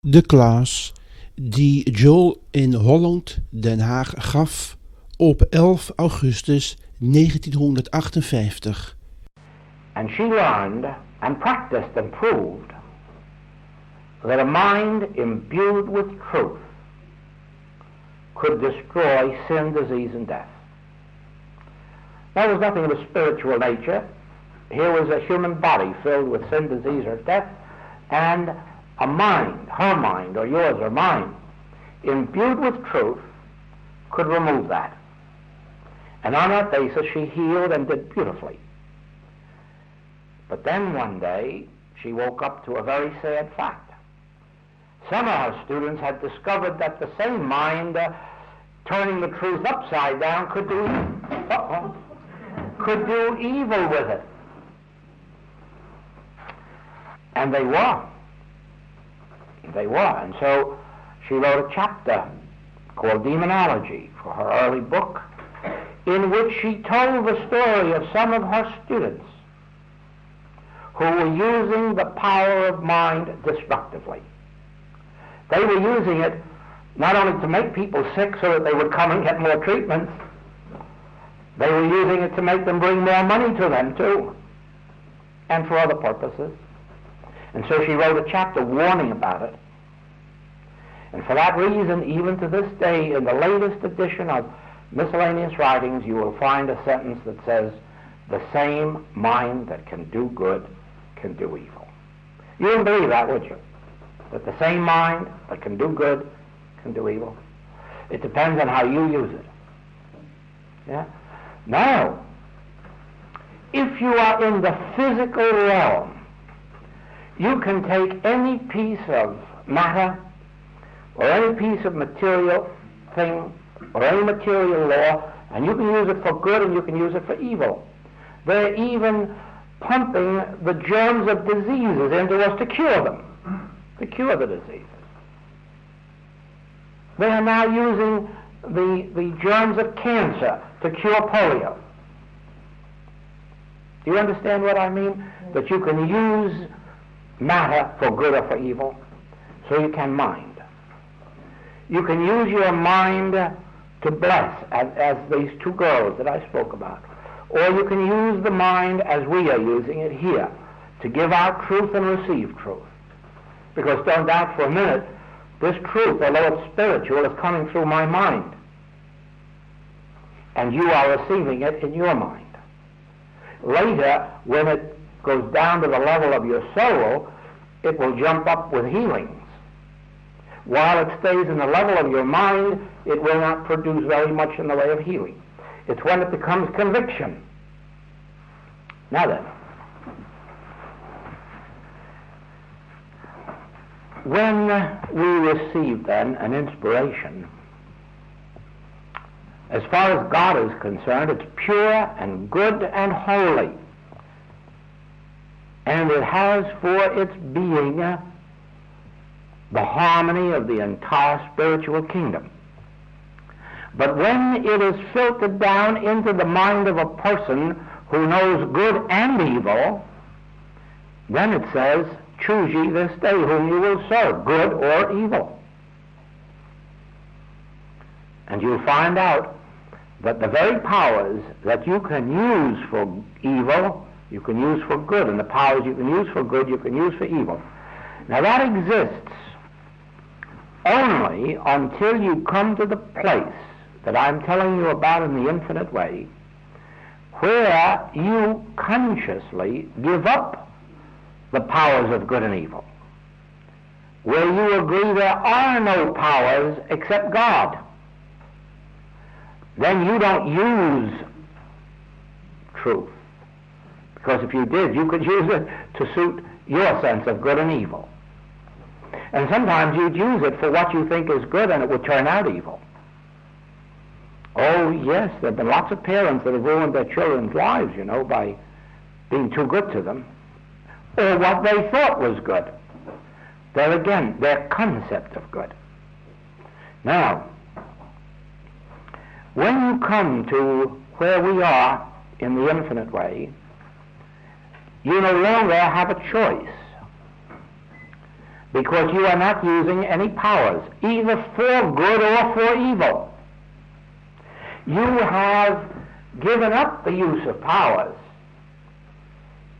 De klas die Joel in Holland, Den Haag gaf op 11 augustus 1958. And she learned and practiced and proved that a mind imbued with truth could destroy sin, disease, and death. There was nothing of a spiritual nature. Here was a human body filled with sin, disease, or death, and a mind, her mind, or yours or mine, imbued with truth, could remove that. And on that basis she healed and did beautifully. But then one day she woke up to a very sad fact. Some of her students had discovered that the same mind, turning the truth upside down, could do evil with it. And they were. And so she wrote a chapter called Demonology for her early book, in which she told the story of some of her students who were using the power of mind destructively. They were using it not only to make people sick so that they would come and get more treatments, they were using it to make them bring more money to them too, and for other purposes. And so she wrote a chapter warning about it. And for that reason, even to this day, in the latest edition of Miscellaneous Writings, you will find a sentence that says, the same mind that can do good can do evil. You wouldn't believe that, would you? That the same mind that can do good can do evil. It depends on how you use it. Yeah? Now, if you are in the physical realm, you can take any piece of matter or any piece of material thing or any material law, and you can use it for good and you can use it for evil. They're even pumping the germs of diseases into us to cure them, to cure the diseases. They are now using the germs of cancer to cure polio. Do you understand what I mean? That you can use matter for good or for evil, so you can mind. You can use your mind to bless, as these two girls that I spoke about. Or you can use the mind as we are using it here, to give out truth and receive truth. Because don't doubt for a minute, this truth, although it's spiritual, is coming through my mind. And you are receiving it in your mind. Later, when it goes down to the level of your soul, it will jump up with healings. While it stays in the level of your mind, it will not produce very much in the way of healing. It's when it becomes conviction. Now then, when we receive then an inspiration, as far as God is concerned, it's pure and good and holy. And it has for its being the harmony of the entire spiritual kingdom. But when it is filtered down into the mind of a person who knows good and evil, then it says, choose ye this day whom you will serve, good or evil. And you'll find out that the very powers that you can use for evil, you can use for good, and the powers you can use for good, you can use for evil. Now that exists only until you come to the place that I'm telling you about in the infinite way, where you consciously give up the powers of good and evil, where you agree there are no powers except God. Then you don't use truth. Because if you did, you could use it to suit your sense of good and evil. And sometimes you'd use it for what you think is good and it would turn out evil. Oh yes, there have been lots of parents that have ruined their children's lives, by being too good to them. Or what they thought was good. There again, their concept of good. Now, when you come to where we are in the infinite way, you no longer have a choice. because you are not using any powers, either for good or for evil. You have given up the use of powers,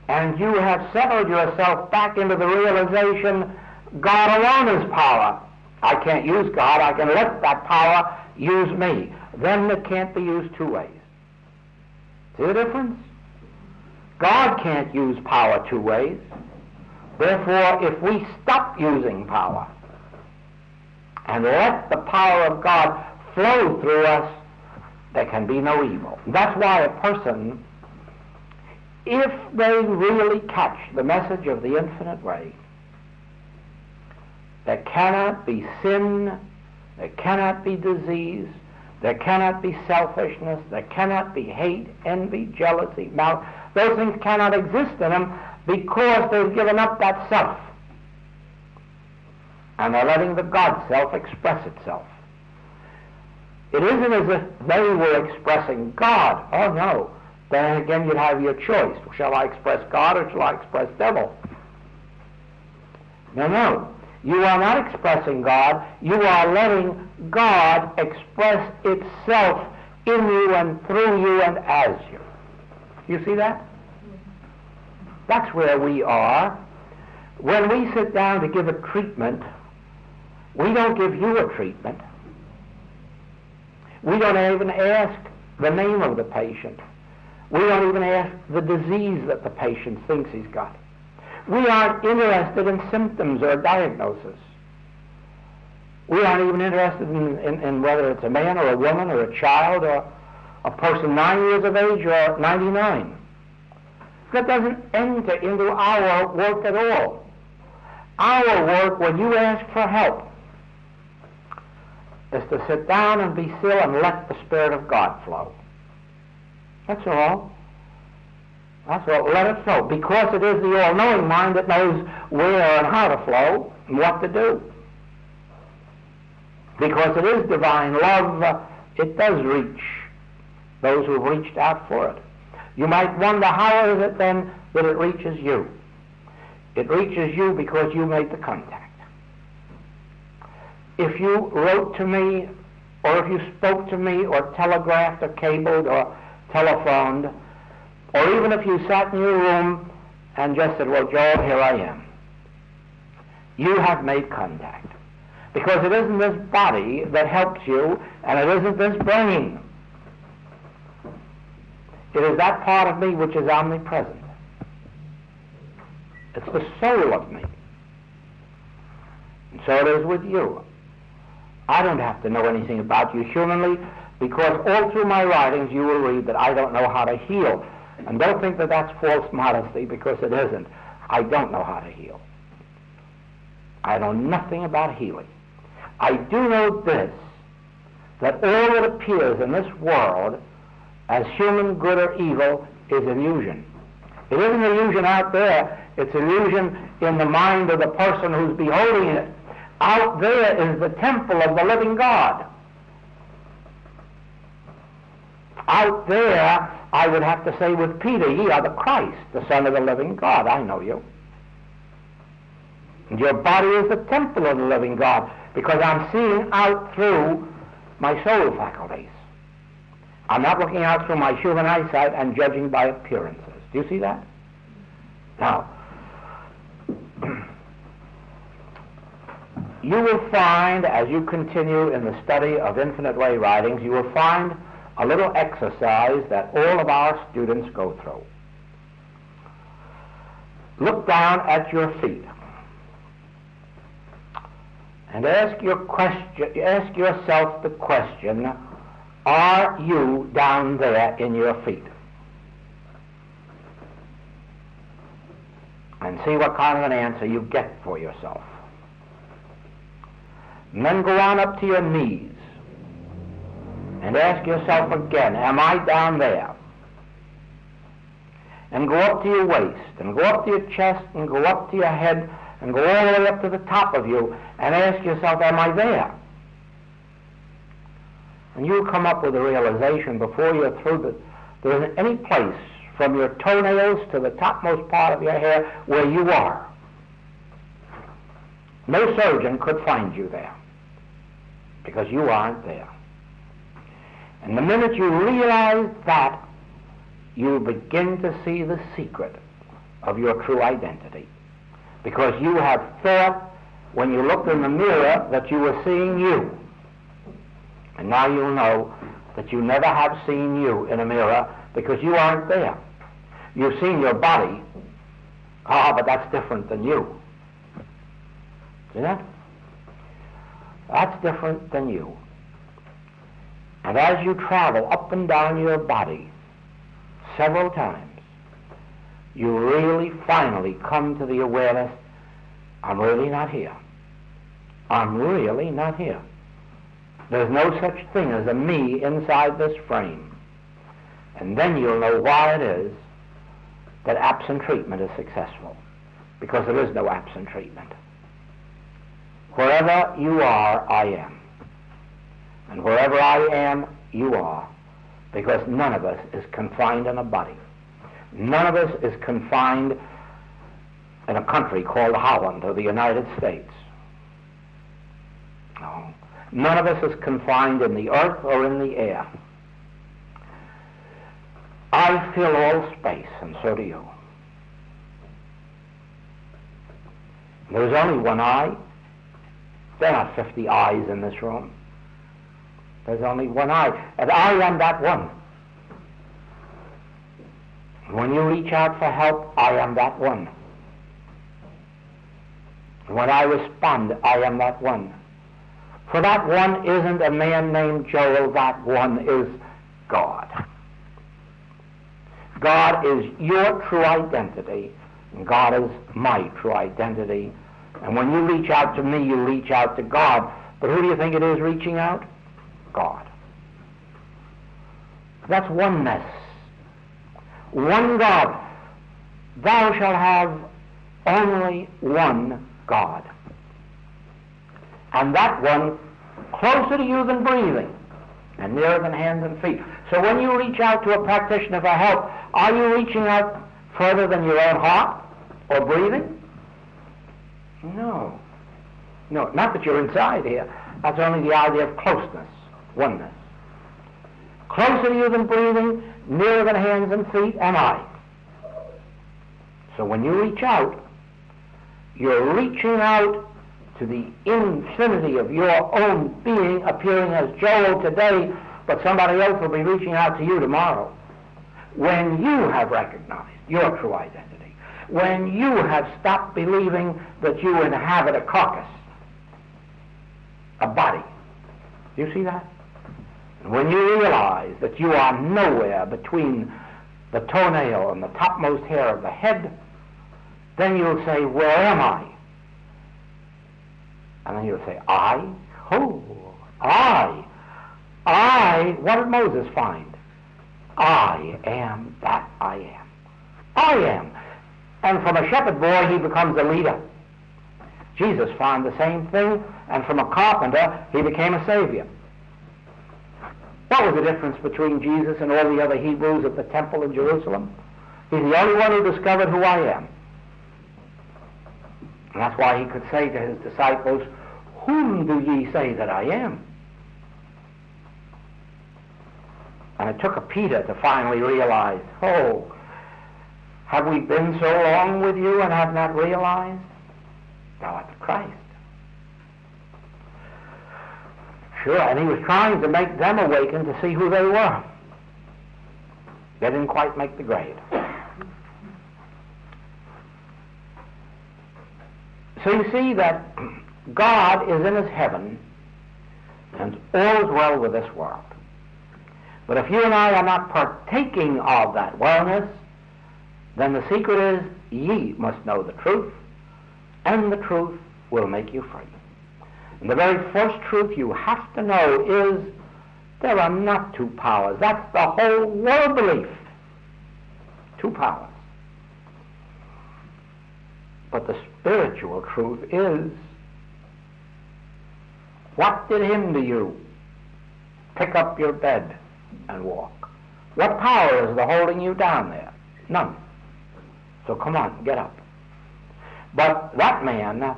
and you have settled yourself back into the realization God alone is power. I can't use God. I can let that power use me. Then it can't be used two ways. See the difference? God can't use power two ways. Therefore, if we stop using power and let the power of God flow through us, there can be no evil. That's why a person, if they really catch the message of the infinite way, there cannot be sin, there cannot be disease, there cannot be selfishness, there cannot be hate, envy, jealousy, malice. Those things cannot exist in them because they've given up that self. And they're letting the God self express itself. It isn't as if they were expressing God. Oh no. Then again you'd have your choice. Shall I express God or shall I express devil? No. You are not expressing God. You are letting God express itself in you and through you and as you. You see that? That's where we are. When we sit down to give a treatment, we don't give you a treatment. We don't even ask the name of the patient. We don't even ask the disease that the patient thinks he's got. We aren't interested in symptoms or diagnosis. We aren't even interested in whether it's a man or a woman or a child or a person 9 years of age or 99. That doesn't enter into our work at all. Our work, when you ask for help, is to sit down and be still and let the Spirit of God flow. That's all. That's all. Let it flow. Because it is the all-knowing mind that knows where and how to flow and what to do. Because it is divine love, it does reach those who have reached out for it. You might wonder, how is it then that it reaches you? It reaches you because you made the contact. If you wrote to me, or if you spoke to me, or telegraphed, or cabled, or telephoned, or even if you sat in your room and just said, well, Joel, here I am, you have made contact. Because it isn't this body that helps you, and it isn't this brain. It is that part of me which is omnipresent. It's the soul of me. And so it is with you. I don't have to know anything about you humanly, because all through my writings you will read that I don't know how to heal. And don't think that that's false modesty, because it isn't. I don't know how to heal. I know nothing about healing. I do know this, that all that appears in this world as human good or evil is illusion. It isn't illusion out there, it's illusion in the mind of the person who's beholding it. Out there is the temple of the living God. Out there, I would have to say with Peter, ye are the Christ, the Son of the living God. I know you. And your body is the temple of the living God, because I'm seeing out through my soul faculties. I'm not looking out through my human eyesight and judging by appearances. Do you see that? Now, you will find, as you continue in the study of Infinite Way writings, you will find a little exercise that all of our students go through. Look down at your feet and ask yourself the question, are you down there in your feet? And see what kind of an answer you get for yourself. And then go on up to your knees and ask yourself again, am I down there? And go up to your waist, and go up to your chest, and go up to your head, and go all the way up to the top of you, and ask yourself, am I there? And you'll come up with a realization before you're through that there isn't any place from your toenails to the topmost part of your hair where you are. No surgeon could find you there because you aren't there. And the minute you realize that, you begin to see the secret of your true identity. Because you have thought when you looked in the mirror that you were seeing you. And now you'll know that you never have seen you in a mirror because you aren't there. You've seen your body. But that's different than you. See that? That's different than you. And as you travel up and down your body several times, you really finally come to the awareness, I'm really not here. I'm really not here. There's no such thing as a me inside this frame. And then you'll know why it is that absent treatment is successful. Because there is no absent treatment. Wherever you are, I am. And wherever I am, you are. Because none of us is confined in a body. None of us is confined in a country called Holland or the United States. No. None of us is confined in the earth or in the air. I fill all space, and so do you. There's only one eye. There are not 50 eyes in this room. There's only one eye, and I am that one. When you reach out for help, I am that one. When I respond, I am that one. For that one isn't a man named Joel, that one is God. God is your true identity, and God is my true identity. And when you reach out to me, you reach out to God. But who do you think it is reaching out? God. That's oneness. One God. Thou shalt have only one God. And that one closer to you than breathing and nearer than hands and feet. So when you reach out to a practitioner for help, are you reaching out further than your own heart or breathing? No. No, not that you're inside here. That's only the idea of closeness, oneness. Closer to you than breathing, nearer than hands and feet, am I. So when you reach out, you're reaching out to the infinity of your own being, appearing as Joel today, but somebody else will be reaching out to you tomorrow. When you have recognized your true identity, when you have stopped believing that you inhabit a carcass, a body. Do you see that? And when you realize that you are nowhere between the toenail and the topmost hair of the head, then you'll say, where am I? And then you'll say, I? Who? I. What did Moses find? I am that I am. I am. And from a shepherd boy, he becomes a leader. Jesus found the same thing, and from a carpenter, he became a savior. What was the difference between Jesus and all the other Hebrews at the temple in Jerusalem? He's the only one who discovered who I am. And that's why he could say to his disciples, whom do ye say that I am? And it took a Peter to finally realize, oh, have we been so long with you and have not realized? Thou art the Christ. Sure, and he was trying to make them awaken to see who they were. They didn't quite make the grade. So you see that God is in his heaven, and all is well with this world. But if you and I are not partaking of that wellness, then the secret is, ye must know the truth, and the truth will make you free. And the very first truth you have to know is there are not two powers. That's the whole world belief. Two powers. But the spiritual truth is, what did hinder you? Pick up your bed and walk. What power is the holding you down there? None. So come on, get up. But that man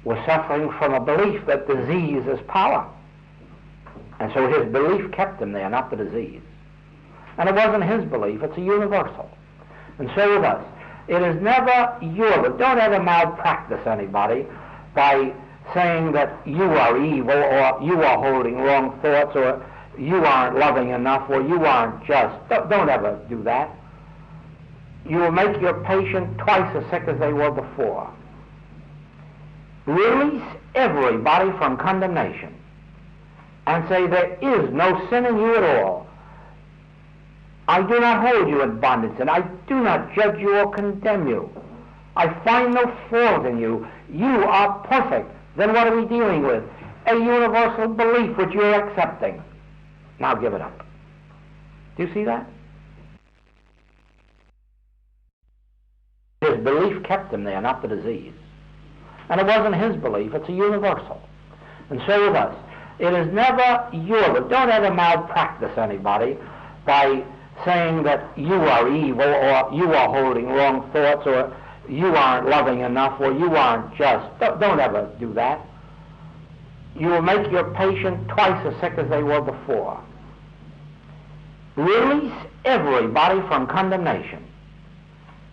was suffering from a belief that disease is power. And so his belief kept him there, not the disease. And it wasn't his belief, it's a universal. And so with us, it is never your, don't ever malpractice anybody by saying that you are evil, or you are holding wrong thoughts, or you aren't loving enough, or you aren't just. Don't ever do that. You will make your patient twice as sick as they were before. Release everybody from condemnation and say, there is no sin in you at all. I do not hold you in bondage, and I do not judge you or condemn you. I find no fault in you. You are perfect. Then what are we dealing with? A universal belief which you're accepting. Now give it up. Do you see that? His belief kept him there, not the disease. And it wasn't his belief, it's a universal. And so with us, it is never your, don't ever malpractice anybody by saying that you are evil, or you are holding wrong thoughts, or you aren't loving enough, or you aren't just. Don't ever do that. You will make your patient twice as sick as they were before. Release everybody from condemnation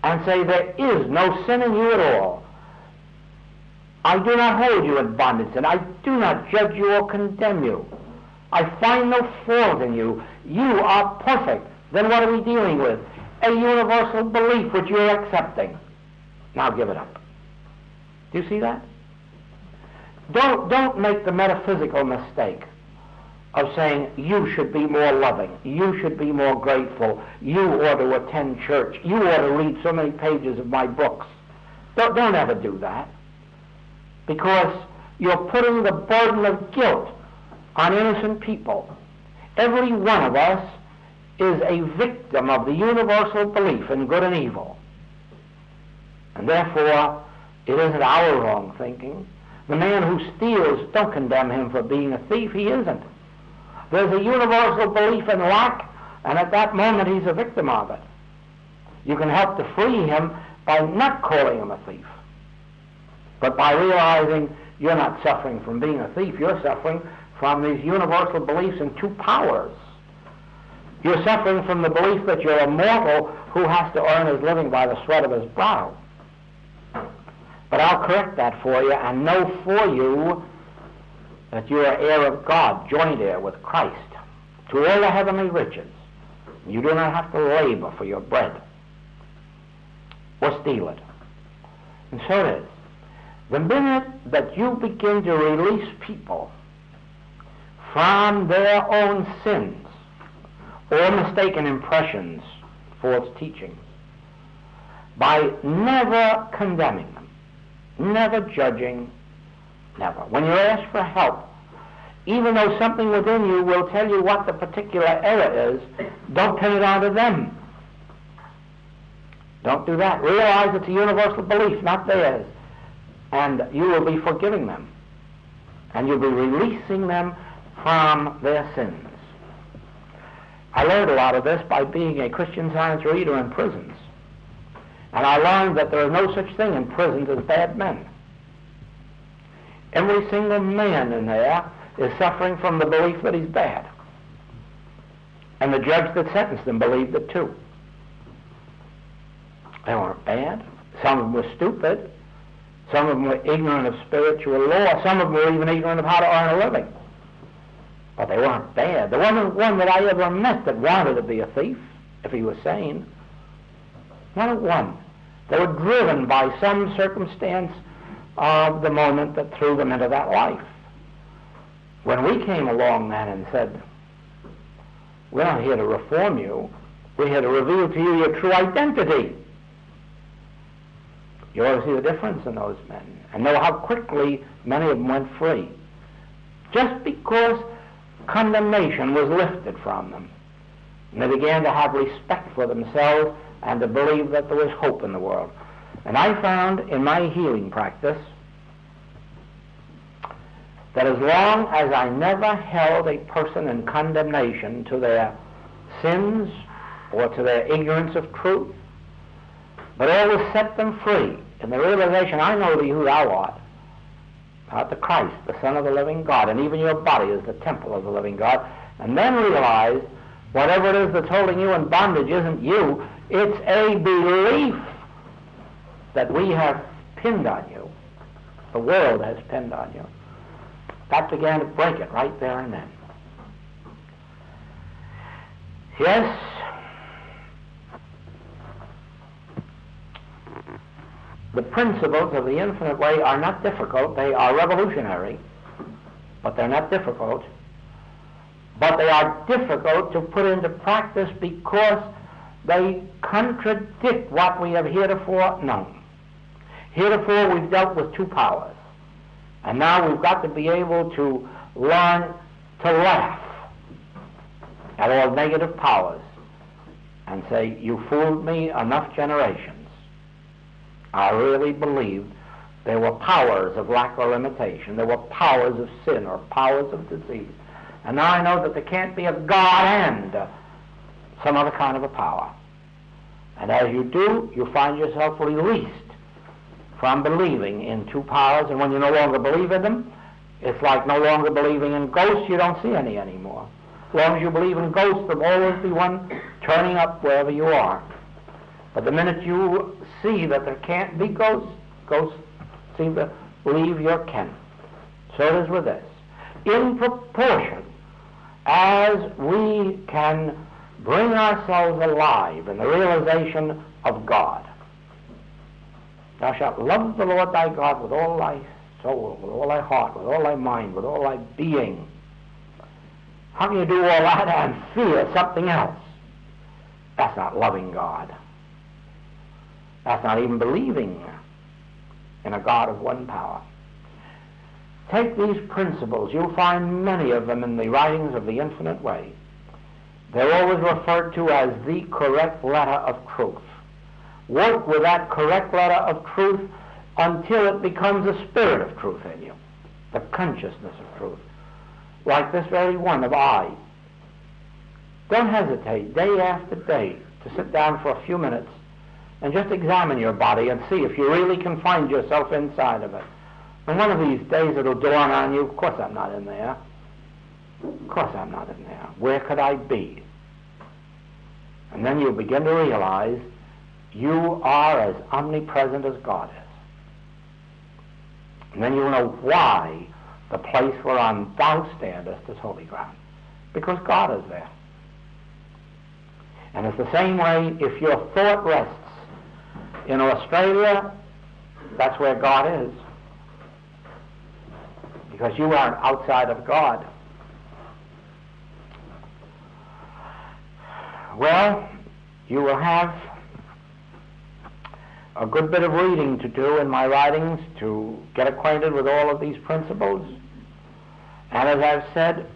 and say, there is no sin in you at all. I do not hold you in bondage, and I do not judge you or condemn you. I find no fault in you. You are perfect. Then what are we dealing with? A universal belief which you're accepting. Now give it up. Do you see that? Don't make the metaphysical mistake of saying you should be more loving, you should be more grateful, you ought to attend church, you ought to read so many pages of my books. Don't ever do that, because you're putting the burden of guilt on innocent people. Every one of us is a victim of the universal belief in good and evil. And therefore, it isn't our wrong thinking. The man who steals, don't condemn him for being a thief. He isn't. There's a universal belief in lack, and at that moment he's a victim of it. You can help to free him by not calling him a thief, but by realizing you're not suffering from being a thief. You're suffering from these universal beliefs in two powers. You're suffering from the belief that you're a mortal who has to earn his living by the sweat of his brow. But I'll correct that for you and know for you that you are heir of God, joint heir with Christ, to all the heavenly riches. You do not have to labor for your bread or steal it. And so it is. The minute that you begin to release people from their own sins or mistaken impressions, false teachings, by never condemning them, never judging, never. When you're asked for help, even though something within you will tell you what the particular error is, don't pin it onto them. Don't do that. Realize it's a universal belief, not theirs. And you will be forgiving them. And you'll be releasing them from their sins. I learned a lot of this by being a Christian Science reader in prisons. And I learned that there is no such thing in prisons as bad men. Every single man in there is suffering from the belief that he's bad. And the judge that sentenced him believed it too. They weren't bad. Some of them were stupid. Some of them were ignorant of spiritual law. Some of them were even ignorant of how to earn a living. But they weren't bad. There wasn't one that I ever met that wanted to be a thief, if he was sane. Not one. They were driven by some circumstance of the moment that threw them into that life. When we came along then and said, we're not here to reform you, we're here to reveal to you your true identity. You ought to see the difference in those men and know how quickly many of them went free. Just because condemnation was lifted from them. And they began to have respect for themselves and to believe that there was hope in the world. And I found in my healing practice that as long as I never held a person in condemnation to their sins or to their ignorance of truth, but always set them free in the realization, I know thee who thou art, the Christ, the Son of the living God, and even your body is the temple of the living God, and then realize whatever it is that's holding you in bondage isn't you, it's a belief that we have pinned on you. The world has pinned on you. That began to break it right there and then. Yes, the principles of the infinite way are not difficult. They are revolutionary, but they're not difficult. But they are difficult to put into practice because they contradict what we have heretofore known. Heretofore we've dealt with two powers, and now we've got to be able to learn to laugh at all negative powers and say, you fooled me enough generations. I really believed there were powers of lack or limitation. There were powers of sin or powers of disease. And now I know that there can't be a God and some other kind of a power. And as you do, you find yourself released from believing in two powers. And when you no longer believe in them, it's like no longer believing in ghosts. You don't see any anymore. As long as you believe in ghosts, there'll always be one turning up wherever you are. But the minute you see that there can't be ghosts, ghosts seem to leave your ken. So it is with this. In proportion as we can bring ourselves alive in the realization of God. Thou shalt love the Lord thy God with all thy soul, with all thy heart, with all thy mind, with all thy being. How can you do all that and fear something else? That's not loving God. That's not even believing in a God of one power. Take these principles. You'll find many of them in the writings of the Infinite Way. They're always referred to as the correct letter of truth. Work with that correct letter of truth until it becomes a spirit of truth in you, the consciousness of truth, like this very one of I. Don't hesitate day after day to sit down for a few minutes and just examine your body and see if you really can find yourself inside of it. And one of these days it'll dawn on you, of course I'm not in there. Of course I'm not in there. Where could I be? And then you'll begin to realize you are as omnipresent as God is. And then you'll know why the place whereon thou standest is holy ground. Because God is there. And it's the same way if your thought rests in Australia, that's where God is. Because you aren't outside of God. Well, you will have a good bit of reading to do in my writings to get acquainted with all of these principles. And as I've said,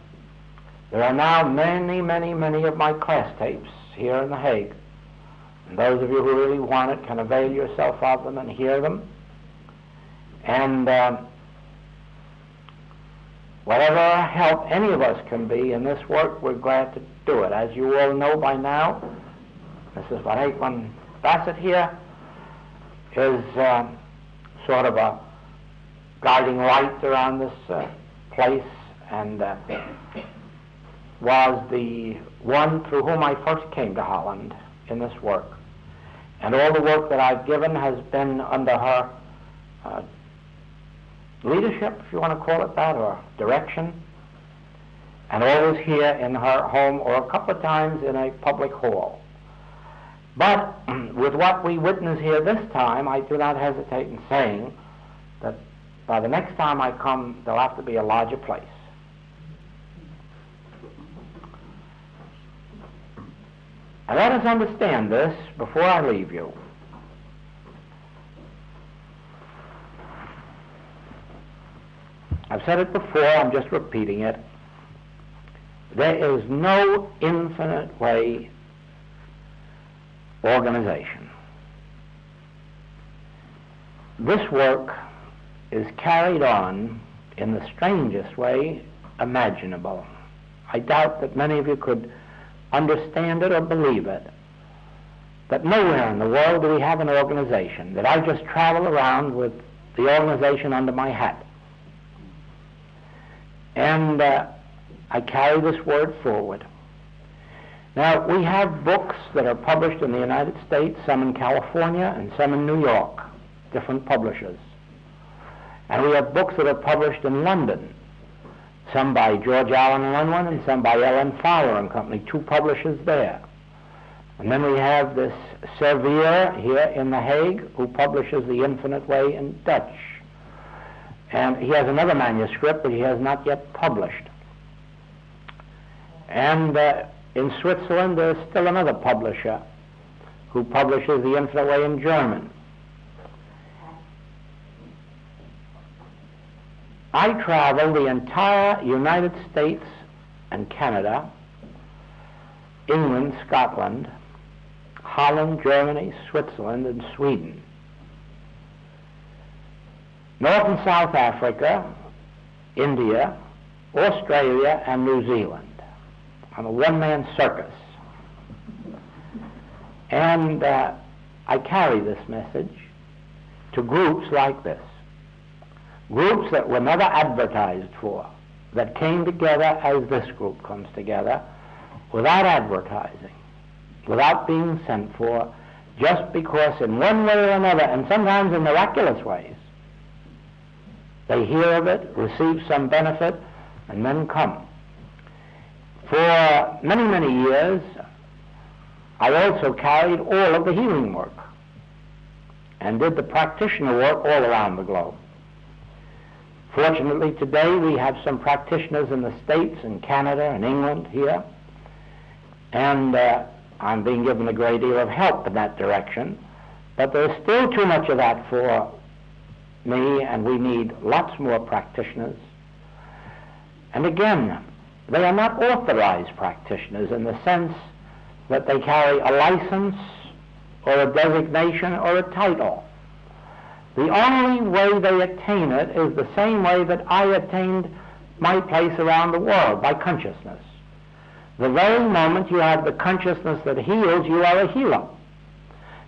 there are now many, many, many of my class tapes here in The Hague. And those of you who really want it can avail yourself of them and hear them. And whatever help any of us can be in this work, we're glad to do it. As you all know by now, Mrs. Van Aikman Bassett here is sort of a guiding light around this place, and was the one through whom I first came to Holland in this work. And all the work that I've given has been under her leadership, if you want to call it that, or direction, and always here in her home or a couple of times in a public hall. But with what we witness here this time, I do not hesitate in saying that by the next time I come, there'll have to be a larger place. And let us understand this before I leave you. I've said it before, I'm just repeating it. There is no infinite way organization. This work is carried on in the strangest way imaginable. I doubt that many of you could understand it or believe it. That nowhere in the world do we have an organization, that I just travel around with the organization under my hat. And I carry this word forward. Now, we have books that are published in the United States, some in California and some in New York, different publishers. And we have books that are published in London, some by George Allen and Unwin and some by Ellen Fowler and Company, two publishers there. And then we have this Servier here in The Hague, who publishes The Infinite Way in Dutch. And he has another manuscript, but he has not yet published. And in Switzerland, there's still another publisher who publishes The Infinite Way in German. I travel the entire United States and Canada, England, Scotland, Holland, Germany, Switzerland, and Sweden. North and South Africa, India, Australia, and New Zealand on a one-man circus. And I carry this message to groups like this, groups that were never advertised for, that came together as this group comes together, without advertising, without being sent for, just because in one way or another, and sometimes in miraculous ways, they hear of it, receive some benefit, and then come. For many, many years, I also carried all of the healing work and did the practitioner work all around the globe. Fortunately, today we have some practitioners in the States and Canada and England here, and I'm being given a great deal of help in that direction, but there's still too much of that for me, and we need lots more practitioners. And again, they are not authorized practitioners in the sense that they carry a license or a designation or a title. The only way they attain it is the same way that I attained my place around the world, by consciousness. The very moment you have the consciousness that heals, you are a healer.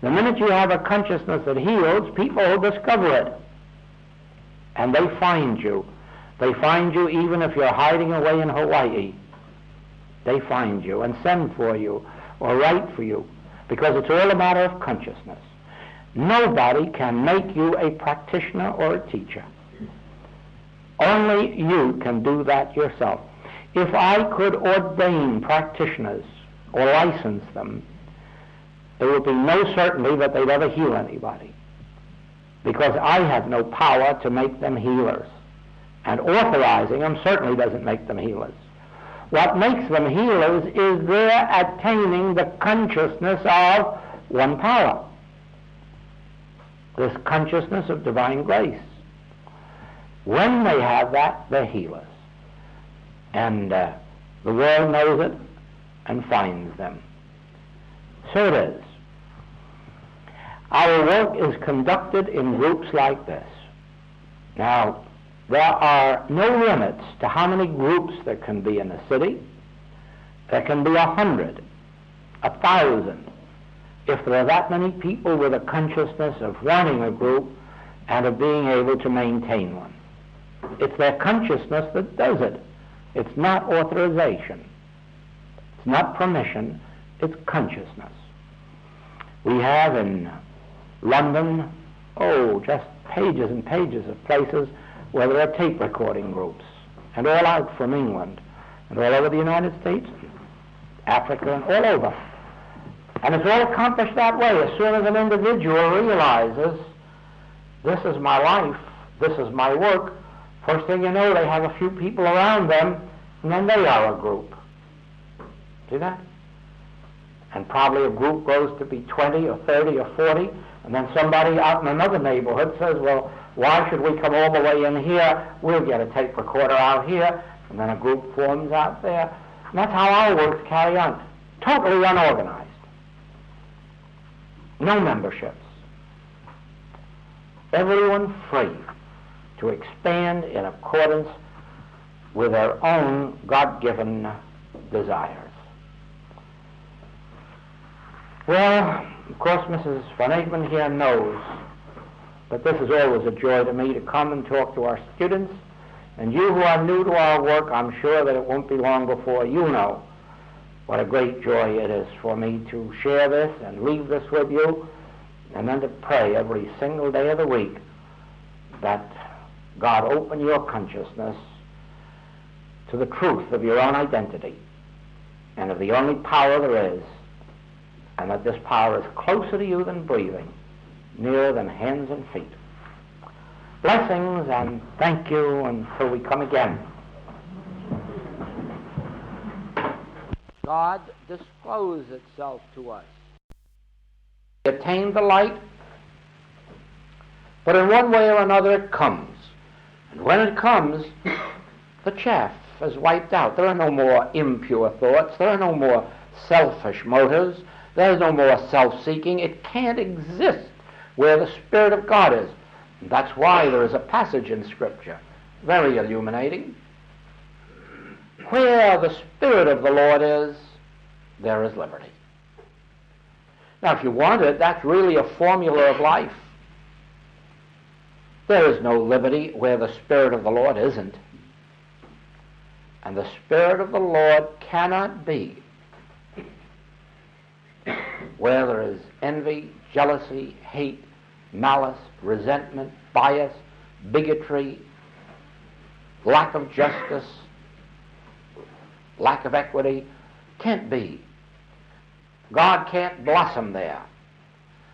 The minute you have a consciousness that heals, people will discover it. And they find you. They find you even if you're hiding away in Hawaii. They find you and send for you or write for you, because it's all a matter of consciousness. Nobody can make you a practitioner or a teacher. Only you can do that yourself. If I could ordain practitioners or license them, there would be no certainty that they'd ever heal anybody, because I have no power to make them healers. And authorizing them certainly doesn't make them healers. What makes them healers is their attaining the consciousness of one power, this consciousness of divine grace. When they have that, they're healers. And the world knows it and finds them. So it is. Our work is conducted in groups like this. Now, there are no limits to how many groups there can be in a city. There can be 100, 1,000, if there are that many people with a consciousness of wanting a group and of being able to maintain one. It's their consciousness that does it. It's not authorization. It's not permission. It's consciousness. We have in London, just pages and pages of places where there are tape recording groups, and all out from England, and all over the United States, Africa, and all over. And it's all accomplished that way. As soon as an individual realizes, this is my life, this is my work, first thing you know, they have a few people around them, and then they are a group. See that? And probably a group grows to be 20 or 30 or 40, and then somebody out in another neighborhood says, well, why should we come all the way in here? We'll get a tape recorder out here, and then a group forms out there. And that's how our works carry on. Totally unorganized. No memberships. Everyone free to expand in accordance with their own God-given desires. Well, of course, Mrs. Van Egmond here knows that this is always a joy to me to come and talk to our students And you who are new to our work, I'm sure that it won't be long before you know what a great joy it is for me to share this and leave this with you, and then to pray every single day of the week that God open your consciousness to the truth of your own identity and of the only power there is, and that this power is closer to you than breathing, nearer than hands and feet. Blessings and thank you until we come again. God disclosed itself to us. We attained the light, but in one way or another it comes. And when it comes, the chaff is wiped out. There are no more impure thoughts. There are no more selfish motives. There is no more self-seeking. It can't exist where the Spirit of God is. And that's why there is a passage in Scripture, very illuminating. Where the Spirit of the Lord is, there is liberty. Now, if you want it, that's really a formula of life. There is no liberty where the Spirit of the Lord isn't. And the Spirit of the Lord cannot be where there is envy, jealousy, hate, malice, resentment, bias, bigotry, lack of justice, lack of equity. Can't be. God can't blossom there.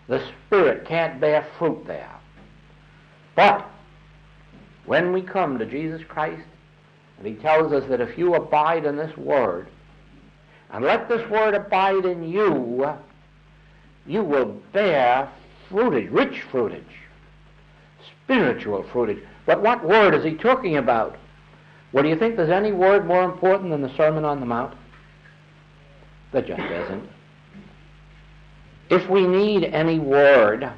The Spirit can't bear fruit there. But when we come to Jesus Christ, and He tells us that if you abide in this Word, and let this Word abide in you, you will bear fruitage, rich fruitage, spiritual fruitage. But what word is He talking about? Well, do you think there's any word more important than the Sermon on the Mount? There just isn't. If we need any word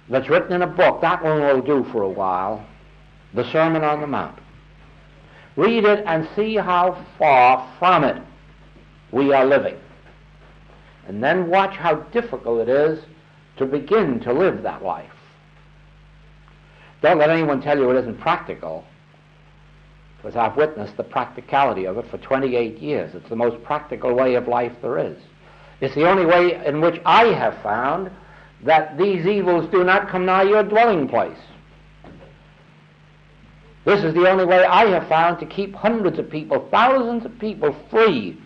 that's written in a book, that one will do for a while, the Sermon on the Mount. Read it and see how far from it we are living. And then watch how difficult it is to begin to live that life. Don't let anyone tell you it isn't practical, because I've witnessed the practicality of it for 28 years. It's the most practical way of life there is. It's the only way in which I have found that these evils do not come nigh your dwelling place. This is the only way I have found to keep hundreds of people, thousands of people free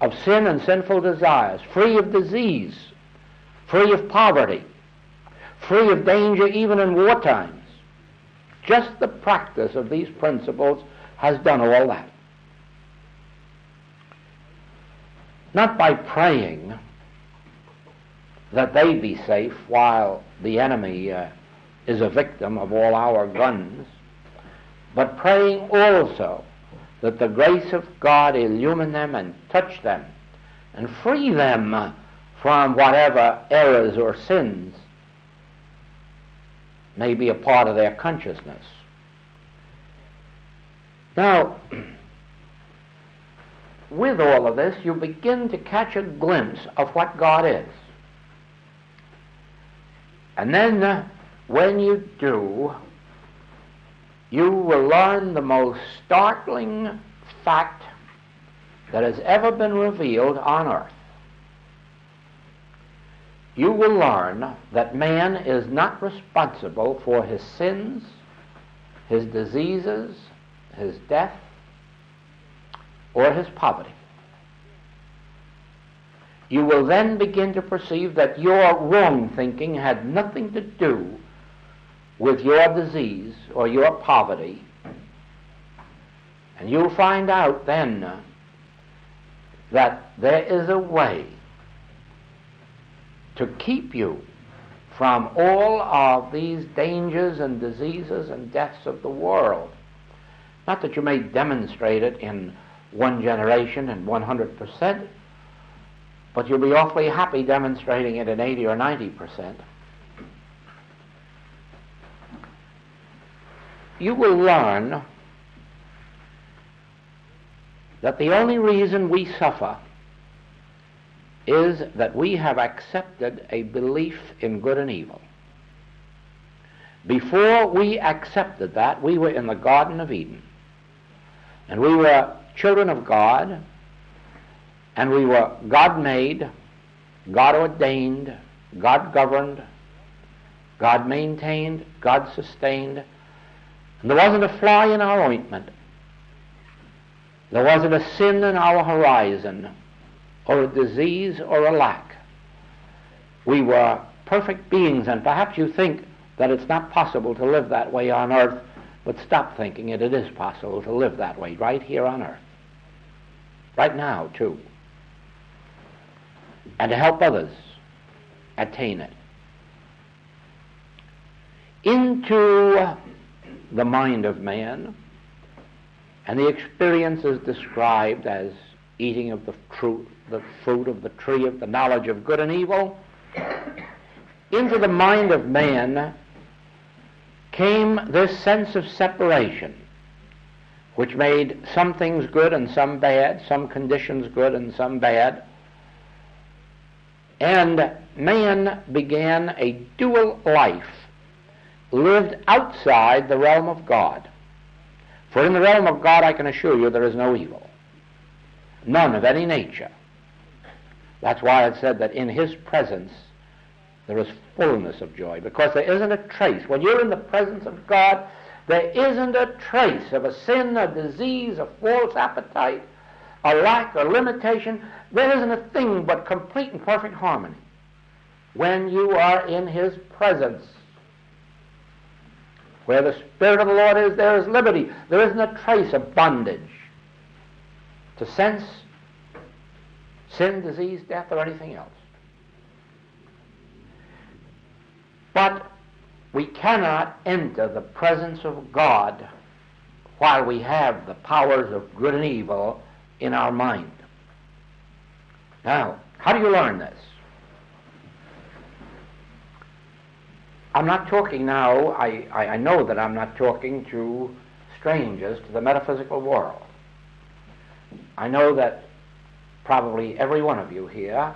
of sin and sinful desires, free of disease, free of poverty, free of danger even in war times. Just the practice of these principles has done all that. Not by praying that they be safe while the enemy is a victim of all our guns, but praying also that the grace of God illumine them and touch them and free them from whatever errors or sins may be a part of their consciousness. Now, with all of this, you begin to catch a glimpse of what God is. And then, when you do, you will learn the most startling fact that has ever been revealed on earth. You will learn that man is not responsible for his sins, his diseases, his death, or his poverty. You will then begin to perceive that your wrong thinking had nothing to do with your disease or your poverty. And you'll find out then that there is a way to keep you from all of these dangers and diseases and deaths of the world. Not that you may demonstrate it in one generation and 100%, but you'll be awfully happy demonstrating it in 80 or 90%. You will learn that the only reason we suffer is that we have accepted a belief in good and evil. Before we accepted that, we were in the Garden of Eden. And we were children of God, and we were God-made, God-ordained, God-governed, God-maintained, God-sustained. And there wasn't a fly in our ointment. There wasn't a sin in our horizon, or a disease or a lack. We were perfect beings, and perhaps you think that it's not possible to live that way on earth, but stop thinking it. It is possible to live that way right here on earth. Right now, too. And to help others attain it. Into the mind of man, and the experience is described as eating of the fruit of the tree of the knowledge of good and evil. Into the mind of man came this sense of separation, which made some things good and some bad, some conditions good and some bad. And man began a dual life, lived outside the realm of God. For in the realm of God, I can assure you, there is no evil. None of any nature. That's why it said that in His presence there is fullness of joy, because there isn't a trace. When you're in the presence of God, there isn't a trace of a sin, a disease, a false appetite, a lack or limitation. There isn't a thing but complete and perfect harmony when you are in His presence. Where the Spirit of the Lord is, there is liberty. There isn't a trace of bondage to sense, sin, disease, death, or anything else. But we cannot enter the presence of God while we have the powers of good and evil in our mind. Now, how do you learn this? I'm not talking now, I know that I'm not talking to strangers to the metaphysical world. I know that probably every one of you here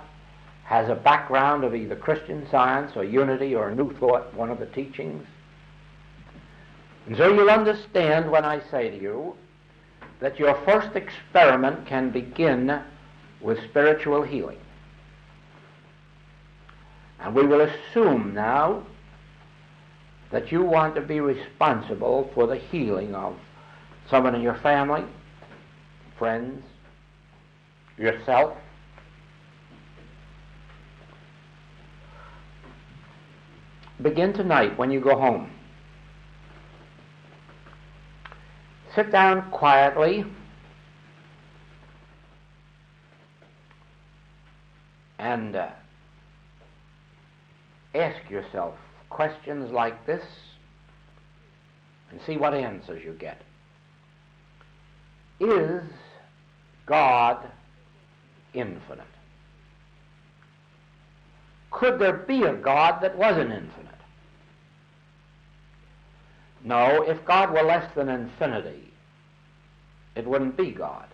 has a background of either Christian Science or Unity or New Thought, one of the teachings. And so you'll understand when I say to you that your first experiment can begin with spiritual healing. And we will assume now that you want to be responsible for the healing of someone in your family, friends, yourself. Begin tonight when you go home. Sit down quietly and ask yourself questions like this and see what answers you get. Is God infinite? Could there be a God that wasn't infinite? No, if God were less than infinity, it wouldn't be God.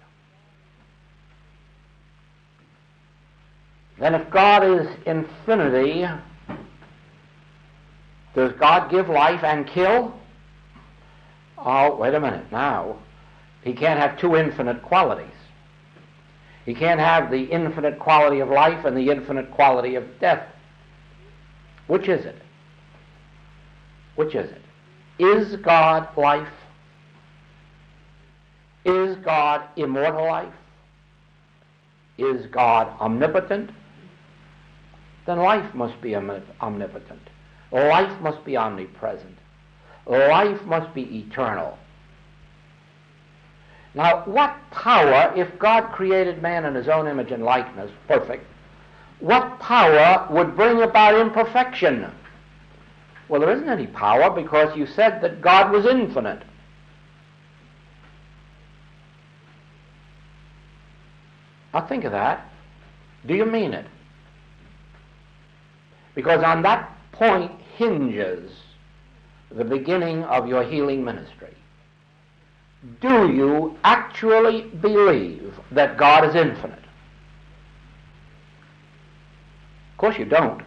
Then if God is infinity, does God give life and kill? Oh, wait a minute now. He can't have two infinite qualities. He can't have the infinite quality of life and the infinite quality of death. Which is it? Which is it? Is God life? Is God immortal life? Is God omnipotent? Then life must be omnipotent. Life must be omnipresent. Life must be eternal. Now, what power, if God created man in His own image and likeness, perfect, what power would bring about imperfection? Well, there isn't any power because you said that God was infinite. Now think of that. Do you mean it? Because on that point hinges the beginning of your healing ministry. Do you actually believe that God is infinite? Of course you don't.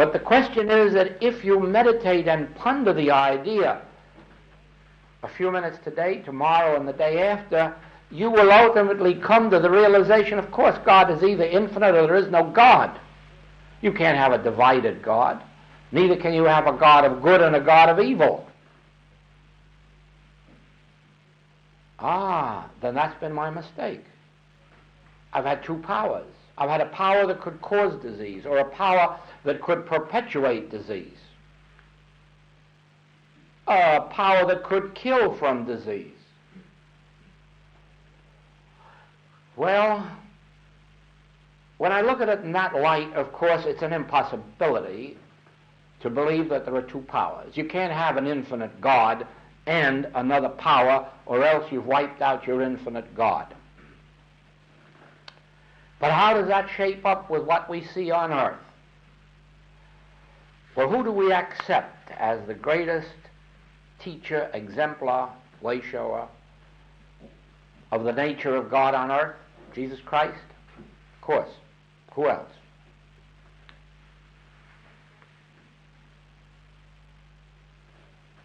But the question is that if you meditate and ponder the idea a few minutes today, tomorrow, and the day after, you will ultimately come to the realization, of course, God is either infinite or there is no God. You can't have a divided God. Neither can you have a God of good and a God of evil. Then that's been my mistake. I've had two powers. I've had a power that could cause disease, or a power that could perpetuate disease, a power that could kill from disease. Well, when I look at it in that light, of course, it's an impossibility to believe that there are two powers. You can't have an infinite God and another power, or else you've wiped out your infinite God. But how does that shape up with what we see on earth? Well, who do we accept as the greatest teacher, exemplar, way shower of the nature of God on earth? Jesus Christ? Of course. Who else?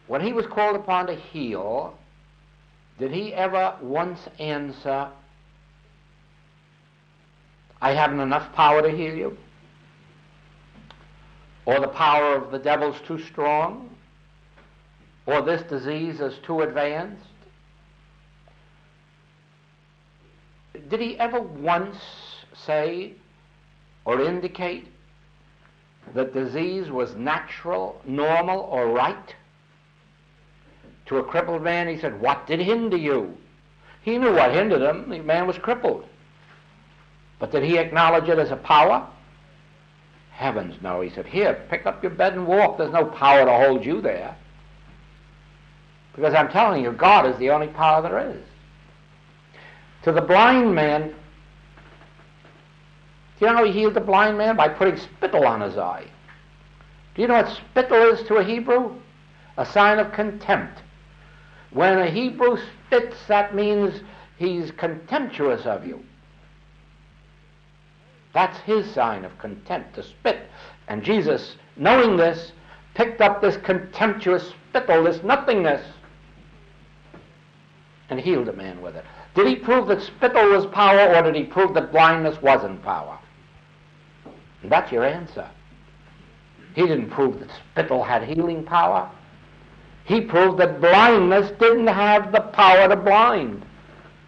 When he was called upon to heal, did he ever once answer, I haven't enough power to heal you? Or the power of the devil's too strong? Or this disease is too advanced? Did he ever once say or indicate that disease was natural, normal, or right? To a crippled man, he said, what did hinder you? He knew what hindered him. The man was crippled. But did he acknowledge it as a power? Heavens, no. He said, here, pick up your bed and walk. There's no power to hold you there. Because I'm telling you, God is the only power there is. To the blind man, do you know how he healed the blind man? By putting spittle on his eye. Do you know what spittle is to a Hebrew? A sign of contempt. When a Hebrew spits, that means he's contemptuous of you. That's his sign of contempt, to spit. And Jesus, knowing this, picked up this contemptuous spittle, this nothingness, and healed a man with it. Did he prove that spittle was power, or did he prove that blindness wasn't power? And that's your answer. He didn't prove that spittle had healing power. He proved that blindness didn't have the power to blind.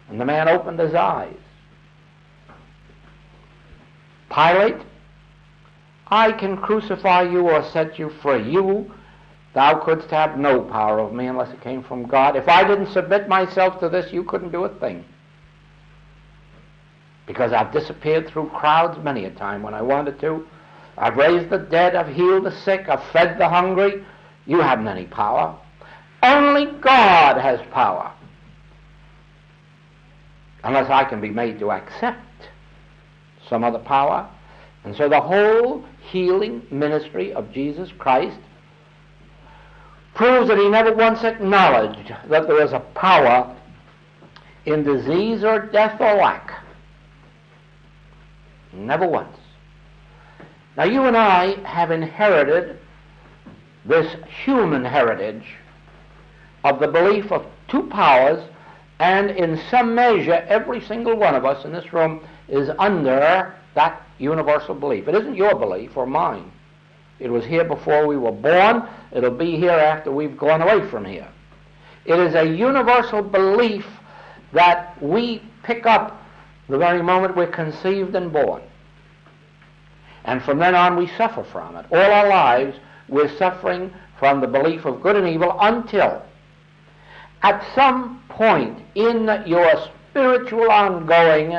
And the man opened his eyes. Pilate, I can crucify you or set you free. Thou couldst have no power over me unless it came from God. If I didn't submit myself to this, you couldn't do a thing. Because I've disappeared through crowds many a time when I wanted to. I've raised the dead, I've healed the sick, I've fed the hungry. You haven't any power. Only God has power. Unless I can be made to accept some other power. And so the whole healing ministry of Jesus Christ proves that he never once acknowledged that there was a power in disease or death or lack. Never once. Now you and I have inherited this human heritage of the belief of two powers, and in some measure every single one of us in this room is under that universal belief. It isn't your belief or mine. It was here before we were born. It'll be here after we've gone away from here. It is a universal belief that we pick up the very moment we're conceived and born. And from then on we suffer from it. All our lives we're suffering from the belief of good and evil until at some point in your spiritual ongoing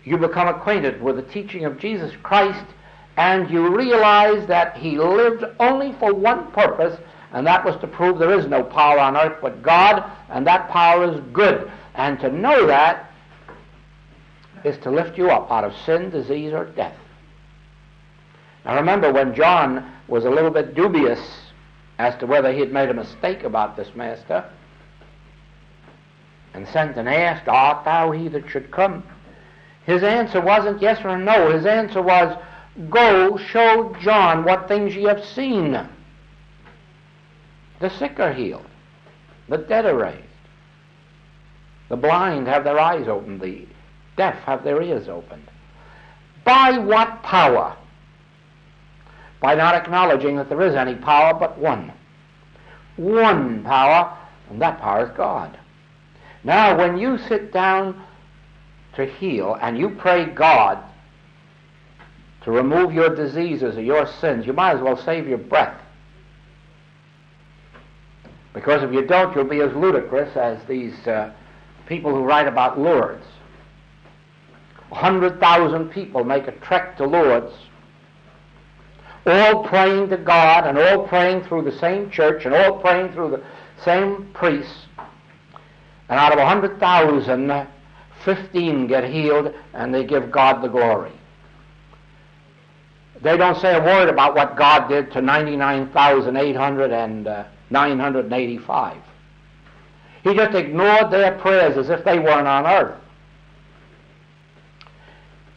you become acquainted with the teaching of Jesus Christ, and you realize that he lived only for one purpose, and that was to prove there is no power on earth but God, and that power is good. And to know that is to lift you up out of sin, disease, or death. Now remember, when John was a little bit dubious as to whether he had made a mistake about this master, and sent and asked, art thou he that should come? His answer wasn't yes or no. His answer was, Go, show John what things ye have seen. The sick are healed. The dead are raised. The blind have their eyes opened. The deaf have their ears opened. By what power? By not acknowledging that there is any power but one. One power, and that power is God. Now, when you sit down to heal and you pray God to remove your diseases or your sins, you might as well save your breath. Because if you don't, you'll be as ludicrous as these people who write about Lourdes. 100,000 people make a trek to Lourdes, all praying to God and all praying through the same church and all praying through the same priests. And out of 100,000, 15 get healed and they give God the glory. They don't say a word about what God did to 99,985. He just ignored their prayers as if they weren't on earth.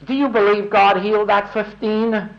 Do you believe God healed that 15?